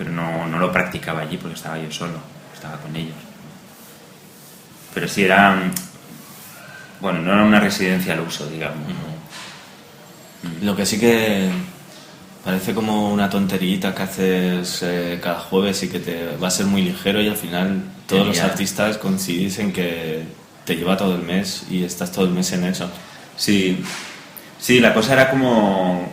no lo practicaba allí porque estaba yo solo, estaba con ellos. Pero sí era, bueno, no era una residencia al uso, digamos. Lo que sí que Parece como una tonterita que haces cada jueves y que te va a ser muy ligero y al final todos los artistas coincidís en que te lleva todo el mes y estás todo el mes en eso. Sí, sí, la cosa era como...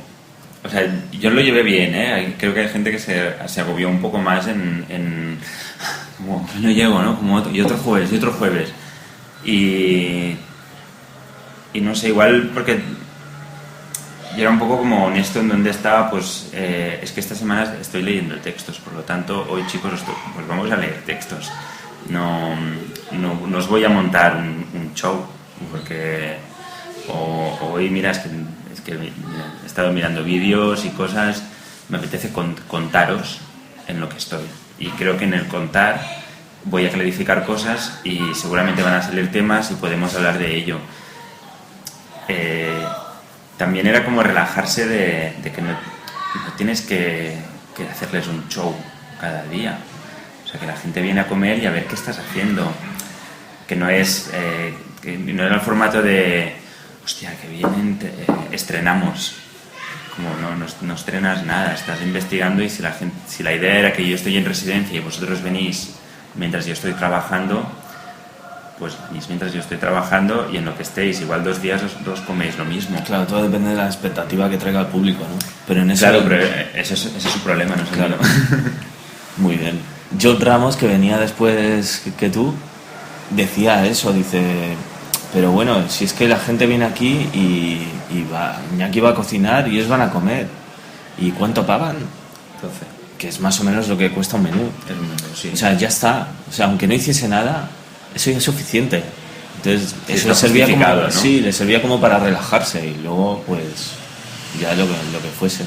O sea, yo lo llevé bien, ¿eh? Creo que hay gente que se agobió un poco más en como, no llego, ¿no? Como y otro jueves. Y no sé, igual porque yo era un poco como honesto en donde estaba, pues es que esta semana estoy leyendo textos, por lo tanto, hoy chicos, pues vamos a leer textos. No os voy a montar un show, porque hoy, mira, es que mira, he estado mirando vídeos y cosas, me apetece contaros en lo que estoy. Y creo que en el contar voy a clarificar cosas y seguramente van a salir temas y podemos hablar de ello. También era como relajarse de que no tienes que hacerles un show cada día. O sea, que la gente viene a comer y a ver qué estás haciendo. Que no es el formato de hostia, que vienen, estrenamos. Como no estrenas nada, estás investigando y si la idea era que yo estoy en residencia y vosotros venís mientras yo estoy trabajando, pues venís mientras yo estoy trabajando y en lo que estéis, igual 2 días os coméis lo mismo. Claro, todo depende de la expectativa que traiga el público, ¿no? Pero en eso... Claro, pero ese es su problema, no sé. Claro. Muy bien. Job Ramos, que venía después que tú, decía eso, dice... Pero bueno, si es que la gente viene aquí y Iñaki va a cocinar y ellos van a comer. ¿Y cuánto pagan? 12. Que es más o menos lo que cuesta un menú. Es un menú, sí. O sea, ya está. O sea, aunque no hiciese nada, eso ya es suficiente. Entonces, Sí, eso le servía como, ¿no? Sí, le servía como para relajarse y luego, pues, ya lo que fuese.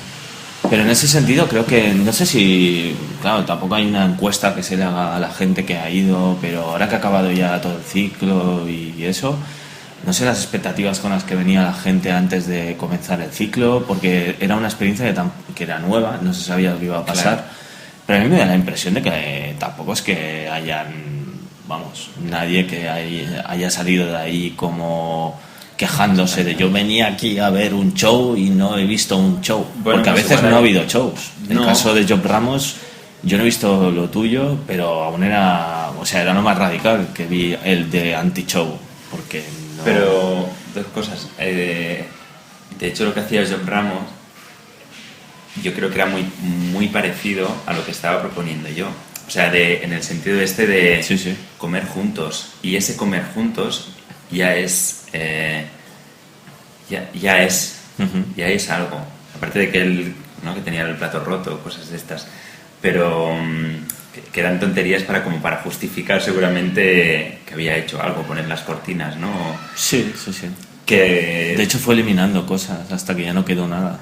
Pero en ese sentido creo que, no sé si, claro, tampoco hay una encuesta que se le haga a la gente que ha ido, pero ahora que ha acabado ya todo el ciclo y eso, no sé las expectativas con las que venía la gente antes de comenzar el ciclo, porque era una experiencia que era nueva, no se sabía lo que iba a pasar, claro. Pero a mí me da la impresión de que tampoco es que nadie que haya salido de ahí como... quejándose de yo venía aquí a ver un show y no he visto un show, bueno, porque a veces no ha habido shows. En el caso de Job Ramos yo no he visto lo tuyo, pero aún era lo más radical que vi, el de anti-show, porque no... Pero dos cosas, de hecho lo que hacía Job Ramos yo creo que era muy, muy parecido a lo que estaba proponiendo yo, o sea, en el sentido de sí. Comer juntos, y ese comer juntos ya es ya es algo, aparte de que él, ¿no?, que tenía el plato roto, cosas de estas, pero que eran tonterías para justificar seguramente que había hecho algo, poner las cortinas, ¿no? Sí. Que de hecho fue eliminando cosas hasta que ya no quedó nada.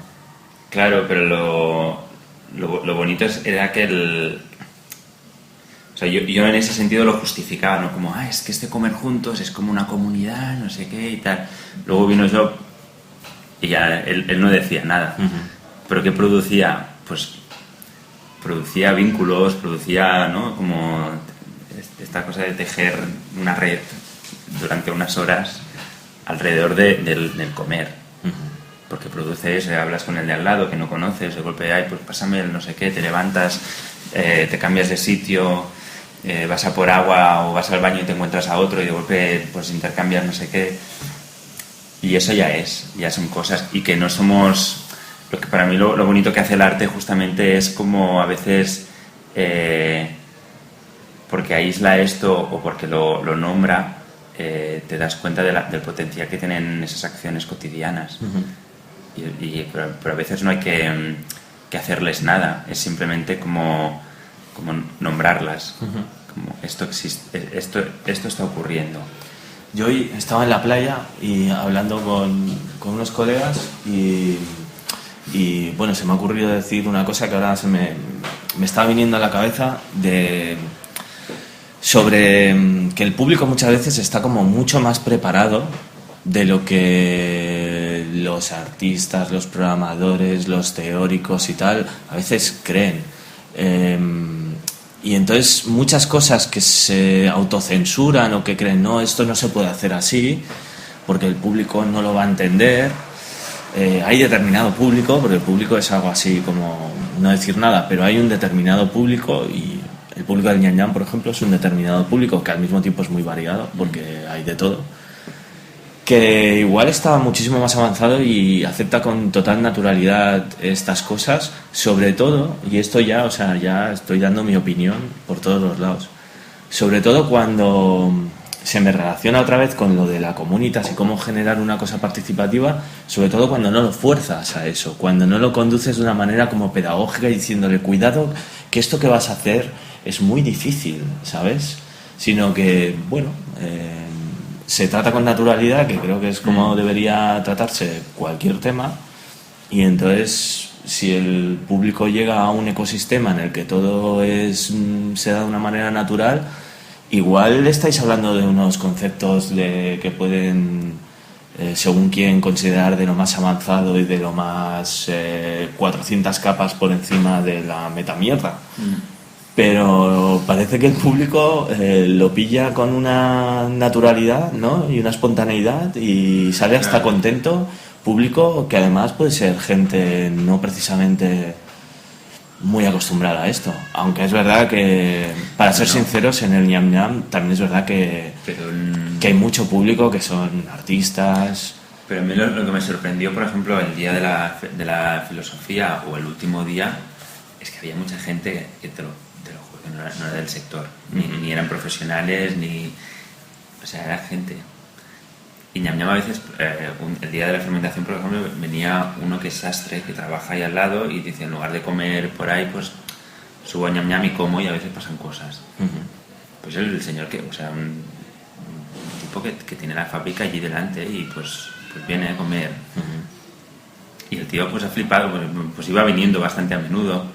Claro, pero lo bonito era que o sea, yo en ese sentido lo justificaba, ¿no? Como, es que comer juntos es como una comunidad, no sé qué y tal. Luego vino Job y ya él no decía nada. Uh-huh. ¿Pero qué producía? Pues producía vínculos, producía, ¿no?, como esta cosa de tejer una red durante unas horas alrededor del comer. Uh-huh. Porque produce eso, hablas con el de al lado que no conoces, de golpe, pues pásame el no sé qué, te levantas, te cambias de sitio... vas a por agua o vas al baño y te encuentras a otro y de golpe pues intercambias no sé qué, y eso ya son cosas, y que no somos, lo que para mí lo bonito que hace el arte justamente es como a veces porque aísla esto o porque lo nombra, te das cuenta del potencial que tienen esas acciones cotidianas. Uh-huh. pero a veces no hay que hacerles nada, es simplemente como nombrarlas. Uh-huh. Como esto existe, esto está ocurriendo. Yo hoy estaba en la playa y hablando con unos colegas y bueno, se me ha ocurrido decir una cosa que ahora me estaba viniendo a la cabeza sobre que el público muchas veces está como mucho más preparado de lo que los artistas, los programadores, los teóricos y tal a veces creen. Y entonces muchas cosas que se autocensuran o que creen, no, esto no se puede hacer así porque el público no lo va a entender, hay determinado público, porque el público es algo así como no decir nada, pero hay un determinado público, y el público del Ñam Ñam, por ejemplo, es un determinado público que al mismo tiempo es muy variado, porque hay de todo, que igual está muchísimo más avanzado y acepta con total naturalidad estas cosas, sobre todo, y esto ya, o sea, ya estoy dando mi opinión por todos los lados, sobre todo cuando se me relaciona otra vez con lo de la comunitas y cómo generar una cosa participativa, sobre todo cuando no lo fuerzas a eso, cuando no lo conduces de una manera como pedagógica y diciéndole cuidado que esto que vas a hacer es muy difícil, ¿sabes? Sino que, bueno, se trata con naturalidad, que creo que es como debería tratarse cualquier tema, y entonces si el público llega a un ecosistema en el que todo se da de una manera natural, igual estáis hablando de unos conceptos que pueden, según quien, considerar de lo más avanzado y de lo más 400 capas por encima de la metamierda. Pero parece que el público lo pilla con una naturalidad, ¿no? Y una espontaneidad, y sale hasta contento. Público que además puede ser gente no precisamente muy acostumbrada a esto, aunque es verdad que, para ser sinceros, en el Ñam Ñam también es verdad que hay mucho público que son artistas. Pero a mí lo que me sorprendió, por ejemplo, el día de la filosofía, o el último día, es que había mucha gente que te lo juro que no era del sector, ni eran profesionales, o sea, era gente. Y Ñam Ñam a veces, el día de la fermentación, por ejemplo, venía uno que es sastre, que trabaja ahí al lado, y dice, en lugar de comer por ahí, pues subo a Ñam Ñam y como, y a veces pasan cosas. Pues el señor que, o sea, un tipo que tiene la fábrica allí delante, y pues viene a comer. Y el tío pues ha flipado, pues iba viniendo bastante a menudo.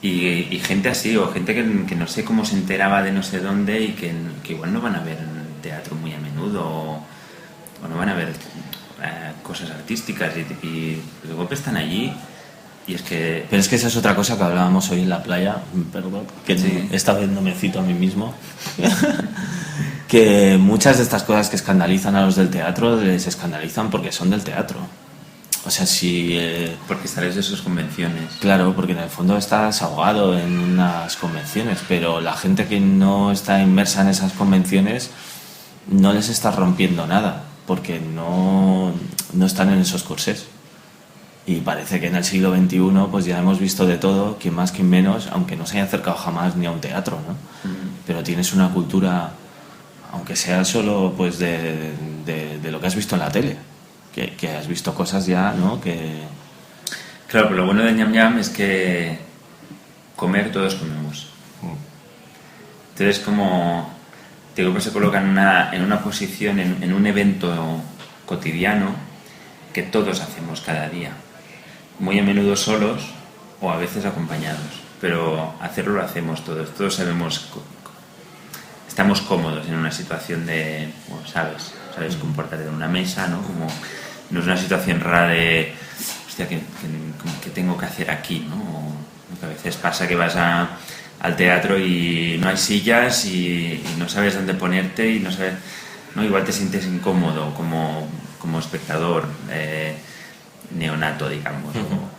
Y gente así, o gente que no sé cómo se enteraba de no sé dónde, y que igual no van a ver teatro muy a menudo, o no van a ver cosas artísticas, y de golpe están allí, y es que... Pero es que esa es otra cosa que hablábamos hoy en la playa, perdón, que sí. Esta vez no me cito a mí mismo, que muchas de estas cosas que escandalizan a los del teatro les escandalizan porque son del teatro. O sea, si... porque sales de sus convenciones. Claro, porque en el fondo estás ahogado en unas convenciones, pero la gente que no está inmersa en esas convenciones no les está rompiendo nada, porque no están en esos corsés. Y parece que en el siglo XXI pues ya hemos visto de todo, quien más, quien menos, aunque no se haya acercado jamás ni a un teatro, ¿no? Pero tienes una cultura, aunque sea solo pues de lo que has visto en la tele, que has visto cosas ya, ¿no? Claro, pero lo bueno de Ñam Ñam es que comer todos comemos. Entonces, como te digo, que se colocan en una posición, en un evento cotidiano que todos hacemos cada día, muy a menudo solos o a veces acompañados, pero hacerlo lo hacemos todos sabemos, estamos cómodos en una situación de, bueno, sabes comportarte en una mesa, ¿no? Como no es una situación rara de, hostia, ¿qué tengo que hacer aquí, ¿no? O que a veces pasa que vas al teatro y no hay sillas y no sabes dónde ponerte, y no sabes, ¿no? Igual te sientes incómodo como espectador neonato, digamos, ¿no?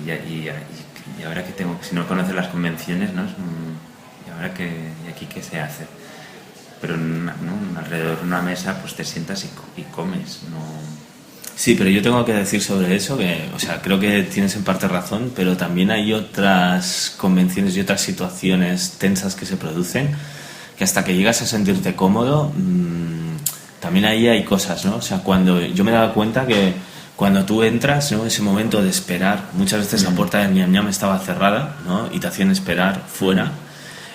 Y ahora que tengo, si no conoces las convenciones, ¿no? Y ahora y aquí qué se hace, pero ¿no? Alrededor de una mesa pues te sientas y comes, ¿no? Sí, pero yo tengo que decir sobre eso que, o sea, creo que tienes en parte razón, pero también hay otras convenciones y otras situaciones tensas que se producen, que hasta que llegas a sentirte cómodo, también ahí hay cosas, ¿no? O sea, cuando yo me he dado cuenta que cuando tú entras, ¿no? Ese momento de esperar, muchas veces la puerta del Ñam Ñam estaba cerrada, ¿no? Y te hacían esperar fuera.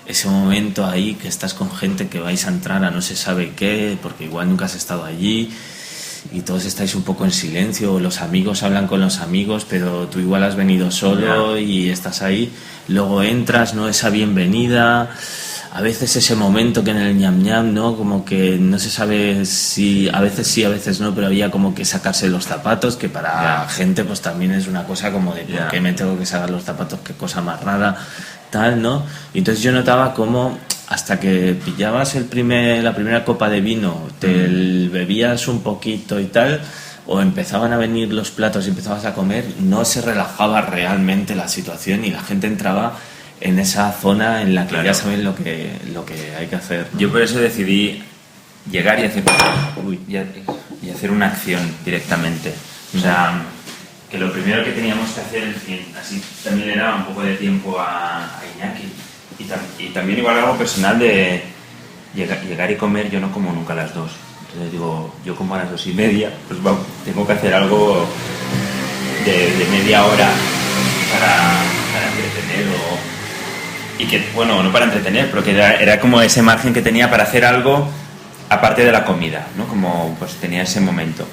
Ese momento ahí que estás con gente que vais a entrar a no se sabe qué, porque igual nunca has estado allí, y todos estáis un poco en silencio, los amigos hablan con los amigos, pero tú igual has venido solo y estás ahí. Luego entras, ¿no? Esa bienvenida, a veces ese momento que en el Ñam Ñam, ¿no? Como que no se sabe si, a veces sí, a veces no, pero había como que sacarse los zapatos, que para gente pues también es una cosa como de ¿por qué me tengo que sacar los zapatos? Qué cosa más rara, tal, ¿no? Y entonces yo notaba como hasta que pillabas la primera copa de vino, te bebías un poquito y tal, o empezaban a venir los platos y empezabas a comer, no se relajaba realmente la situación y la gente entraba en esa zona en la que ya saben lo que hay que hacer, ¿no? Yo por eso decidí llegar y hacer una acción directamente. O sea, que lo primero que teníamos que hacer, así también le daba un poco de tiempo a Iñaki, y también igual algo personal de llegar y comer. Yo no como nunca a las 2. Entonces digo, yo como a las 2:30, pues tengo que hacer algo de media hora para entretener y que, bueno, no para entretener, pero que era como ese margen que tenía para hacer algo aparte de la comida, ¿no? Como pues tenía ese momento.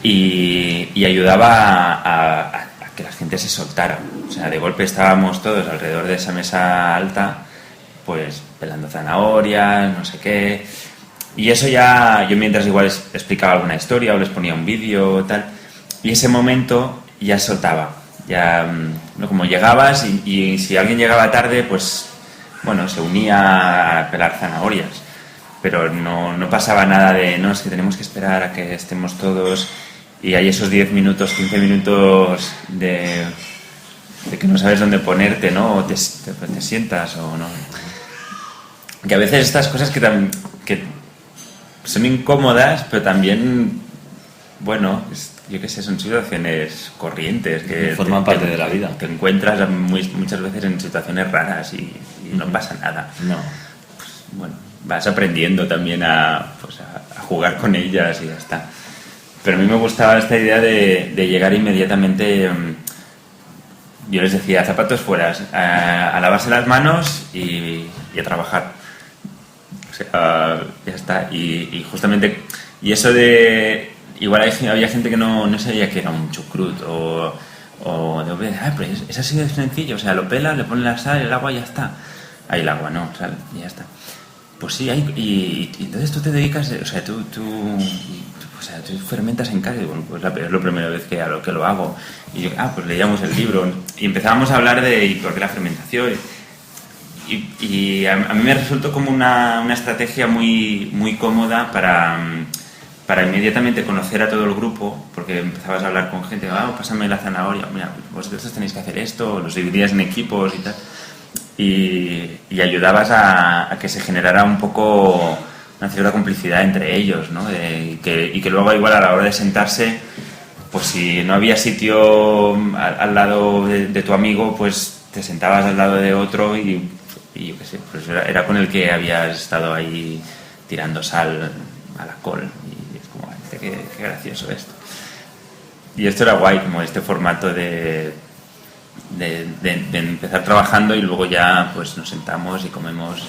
Y ayudaba a que la gente se soltara. O sea, de golpe estábamos todos alrededor de esa mesa alta, pues pelando zanahorias, no sé qué. Y eso ya, yo mientras igual explicaba alguna historia o les ponía un vídeo tal, y ese momento ya soltaba. Ya, ¿no? Como llegabas y si alguien llegaba tarde, pues bueno, se unía a pelar zanahorias. Pero no pasaba nada de, no, es que tenemos que esperar a que estemos todos, y hay esos 10 minutos, 15 minutos de que no sabes dónde ponerte, ¿no? O te sientas o no. Que a veces estas cosas que son incómodas, pero también, bueno, yo qué sé, son situaciones corrientes que forman parte de la vida. Te encuentras muchas veces en situaciones raras y no pasa nada. No. Pues, bueno, vas aprendiendo también a jugar con ellas y ya está. Pero a mí me gustaba esta idea de llegar inmediatamente. Yo les decía, zapatos fuera, a lavarse las manos y a trabajar. O sea, ya está. Y justamente, y eso de, igual había gente que no sabía que era un chucrut o de, pero es así de sencillo, o sea, lo pelas, le pones la sal, el agua y ya está. Ahí el agua, no, sal y ya está. Pues sí, y entonces tú te dedicas, o sea, tú fermentas en casa. Y bueno, pues es la primera vez que lo hago. Y yo, pues leíamos el libro y empezábamos a hablar de por qué la fermentación. Y a mí me resultó como una estrategia muy, muy cómoda para inmediatamente conocer a todo el grupo, porque empezabas a hablar con gente, pásame la zanahoria, mira, vosotros tenéis que hacer esto, los dividías en equipos y tal. Y ayudabas a que se generara un poco una cierta complicidad entre ellos, ¿no? Y que luego igual a la hora de sentarse, pues si no había sitio al lado de tu amigo, pues te sentabas al lado de otro y yo qué sé, pues era con el que habías estado ahí tirando sal a la col, y es como, qué gracioso esto. Y esto era guay, como este formato de empezar trabajando y luego ya pues nos sentamos y comemos.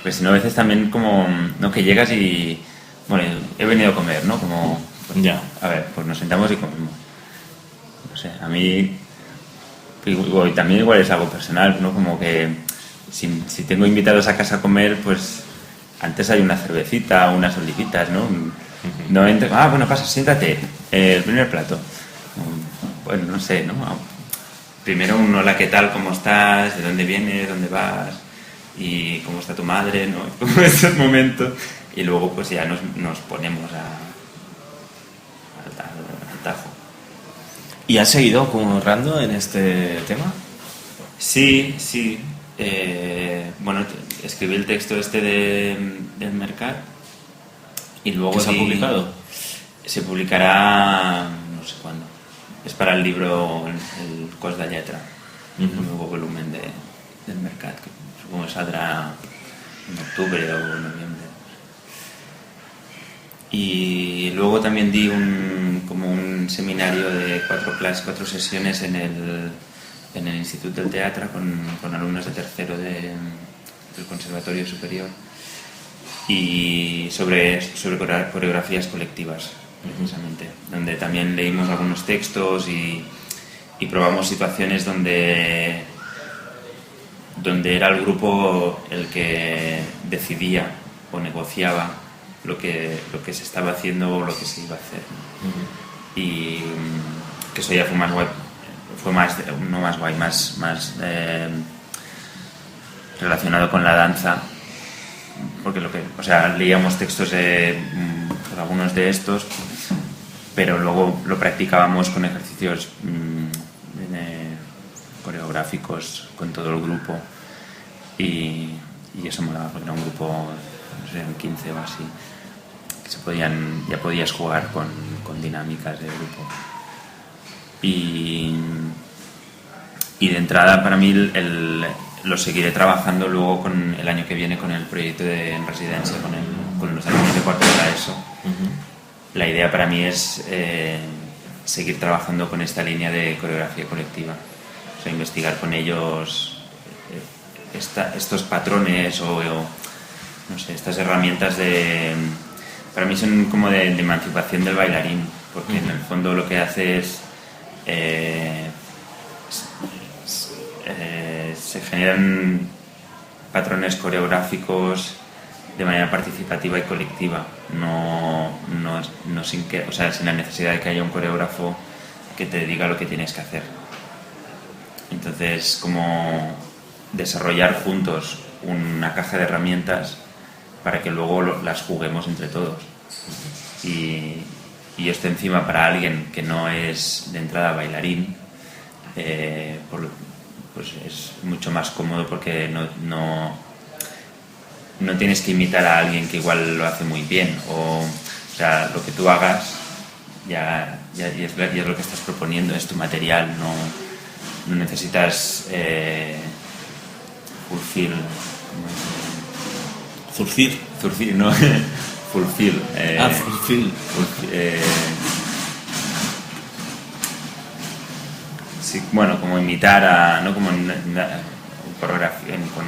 Pues si no, a veces también como, ¿no? Que llegas y, bueno, he venido a comer, ¿no? Como, pues, ya. A ver, pues nos sentamos y comemos. No sé, a mí, y también igual es algo personal, ¿no? Como que si tengo invitados a casa a comer, pues antes hay una cervecita, unas olivitas, ¿no? No entro, bueno, pasa, siéntate, el primer plato. Bueno, no sé, ¿no? Primero un hola, ¿qué tal? ¿Cómo estás? ¿De dónde vienes? ¿Dónde vas? ¿Y cómo está tu madre? ¿No? Como esos momentos. Y luego pues ya nos ponemos al tajo. ¿Y has seguido currando en este tema? Sí. Bueno, escribí el texto este del Mercat y luego... ¿Qué se ha publicado? Se publicará no sé cuándo. Es para el libro, el Cos de Lletra, un nuevo volumen del Mercat, que supongo que saldrá en octubre o noviembre. Y luego también di como un seminario de 4 sesiones en el Instituto del Teatre con alumnos de tercero del Conservatorio Superior y sobre coreografías colectivas, precisamente, donde también leímos algunos textos y probamos situaciones donde era el grupo el que decidía o negociaba lo que se estaba haciendo o lo que se iba a hacer, ¿no? Y que eso ya fue más guay, más relacionado con la danza, porque leíamos textos de algunos de estos, pero luego lo practicábamos con ejercicios coreográficos con todo el grupo y eso molaba porque era un grupo, no sé, en 15 o así, que ya podías jugar con dinámicas de grupo. Y de entrada para mí lo seguiré trabajando luego con el año que viene con el proyecto en residencia con los alumnos de cuarto de la ESO. La idea para mí es seguir trabajando con esta línea de coreografía colectiva, o sea, investigar con ellos estos patrones o no sé, estas herramientas para mí son como de emancipación del bailarín, porque en el fondo lo que hace es se generan patrones coreográficos de manera participativa y colectiva, no sin la necesidad de que haya un coreógrafo que te diga lo que tienes que hacer. Entonces, como desarrollar juntos una caja de herramientas para que luego las juguemos entre todos. Y esto encima para alguien que no es de entrada bailarín, pues es mucho más cómodo porque no tienes que imitar a alguien que igual lo hace muy bien, o sea, lo que tú hagas ya es lo que estás proponiendo, es tu material, no necesitas zurcir, no fulfill. Fulfill. Sí, bueno, como imitar no como coreografía, con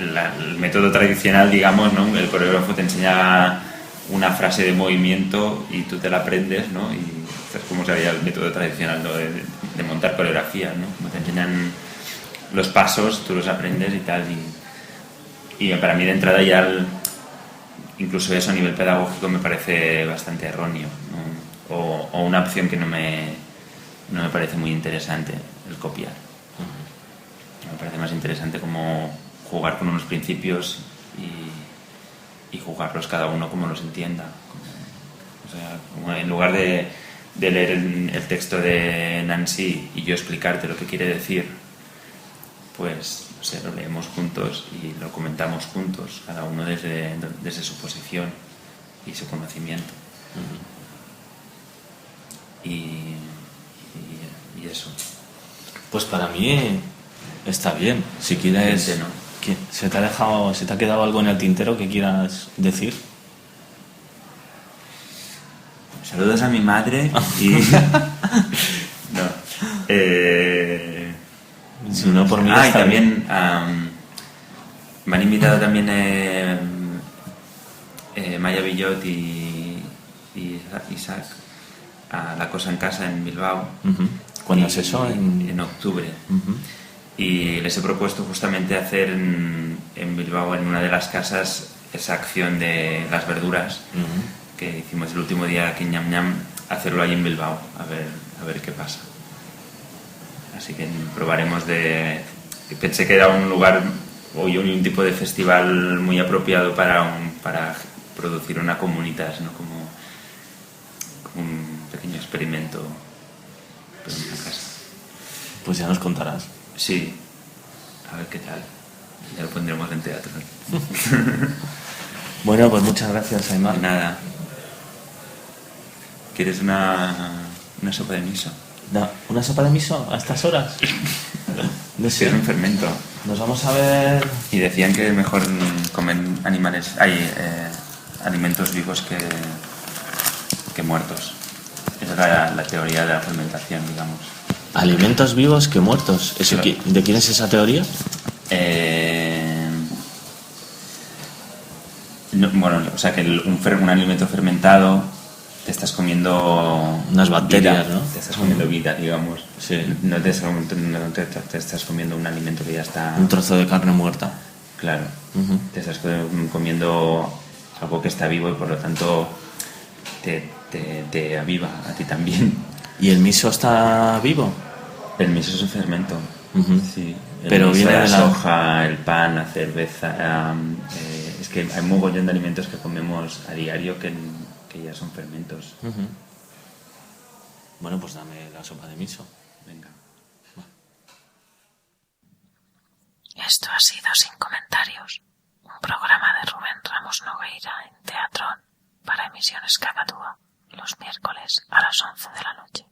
el método tradicional, digamos, ¿no? El coreógrafo te enseña una frase de movimiento y tú te la aprendes, ¿no? Y es como sería el método tradicional, ¿no? de montar coreografías, ¿no? Como te enseñan los pasos, tú los aprendes y tal, y para mí de entrada ya incluso eso a nivel pedagógico me parece bastante erróneo, ¿no? O una opción que no me parece muy interesante, el copiar. Me parece más interesante como jugar con unos principios y jugarlos cada uno como los entienda. O sea, como en lugar de leer el texto de Nancy y yo explicarte lo que quiere decir, pues no sé, lo leemos juntos y lo comentamos juntos, cada uno desde su posición y su conocimiento. Y eso. Pues para mí está bien. Si quieres, ¿no? ¿Se te ha quedado algo en el tintero que quieras decir? Saludos a mi madre y... no. Si no, por mí y está también me han invitado también Maya Villot y Isaac a La Cosa en Casa en Bilbao. ¿Cuándo es eso? En octubre. Y les he propuesto justamente hacer en Bilbao, en una de las casas, esa acción de las verduras que hicimos el último día aquí en Ñam Ñam, hacerlo ahí en Bilbao, a ver qué pasa. Así que probaremos Pensé que era un lugar o un tipo de festival muy apropiado para producir una comunidad, ¿no? Como un pequeño experimento en una casa. Pues ya nos contarás. Sí, a ver qué tal. Ya lo pondremos en teatro. Bueno, pues muchas gracias, Aimar. Nada. ¿Quieres una sopa de miso? ¿Una sopa de miso a estas horas? No sé. Es un fermento. Nos vamos a ver... Y decían que mejor comen alimentos vivos que muertos. Esa es la teoría de la fermentación, digamos. ¿Alimentos vivos que muertos? ¿Eso Claro. ¿De quién es esa teoría? Bueno, o sea que un alimento fermentado te estás comiendo unas bacterias, vida, ¿no? Te estás comiendo vida, digamos. Sí. No te estás comiendo un alimento que ya está... Un trozo de carne muerta. Claro. Te estás comiendo algo que está vivo y por lo tanto te aviva a ti también. ¿Y el miso está vivo? El miso es un fermento. Sí. Pero miso, viene de la la soja, el pan, la cerveza. Es que hay un mogollón de alimentos que comemos a diario que ya son fermentos. Bueno, pues dame la sopa de miso. Venga. Esto ha sido Sin Comentarios, un programa de Rubén Ramos Nogueira en Teatrón para Emisiones Cacatúa, los miércoles a las 11 de la noche.